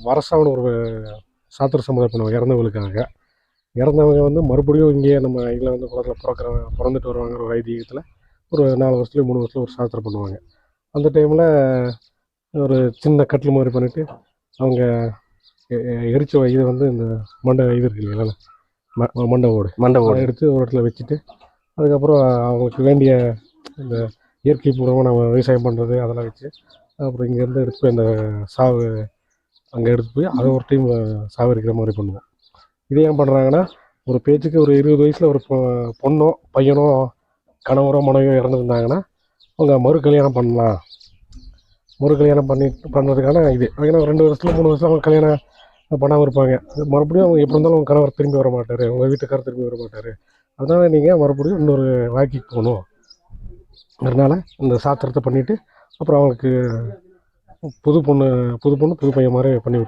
வரசாவன்னு ஒரு சாத்திர சமுதாயம் பண்ணுவாங்க இறந்தவங்களுக்காக. இறந்தவங்க வந்து மறுபடியும் இங்கேயே நம்ம இதில் வந்து குளத்தில் பிறந்துட்டு வருவாங்கிற ஒரு ஐதீகத்தில் ஒரு 4 வருஷத்துலையும் 3 வருஷத்துல ஒரு சாத்திரம் பண்ணுவாங்க. அந்த டைமில் ஒரு சின்ன கட்டில் மாதிரி பண்ணிவிட்டு அவங்க எரிச்ச இதை வந்து இந்த மண்டை இது இருக்கு இல்லைங்களா, மண்டை ஓடு எடுத்து ஒரு இடத்துல வச்சுட்டு அதுக்கப்புறம் அவங்களுக்கு வேண்டிய இந்த இயற்கை பூர்வமாக நம்ம விவசாயம் பண்ணுறது அதெல்லாம் வச்சு அப்புறம் இங்கேருந்து எடுத்து போய் அந்த சாவு அங்கே எடுத்து போய் அதை ஒரு டைம் சாவடிக்கிற மாதிரி பண்ணுவோம். இது ஏன் பண்ணுறாங்கன்னா, ஒரு பேச்சுக்கு ஒரு 20 வயசில் ஒரு பொண்ணோ பையனோ கணவரோ மனைவியோ இறந்துருந்தாங்கன்னா அவங்க மறு கல்யாணம் பண்ணலாம். மறு கல்யாணம் பண்ணுறதுக்கான இது. ஏன்னா 2 வருஷத்துல 3 வருஷம் அவங்க கல்யாணம் பண்ணாமல் இருப்பாங்க. மறுபடியும் அவங்க எப்படி இருந்தாலும் அவங்க கணவர் திரும்பி வர மாட்டார், உங்கள் வீட்டுக்காரர் திரும்பி வர மாட்டார். அதனால் நீங்கள் மறுபடியும் இன்னொரு வாழ்க்கைக்கு போகணும். அதனால் இந்த சாத்திரத்தை பண்ணிவிட்டு அப்புறம் அவங்களுக்கு புது பொண்ணு புது பையன் மாதிரி பண்ணி விட்டு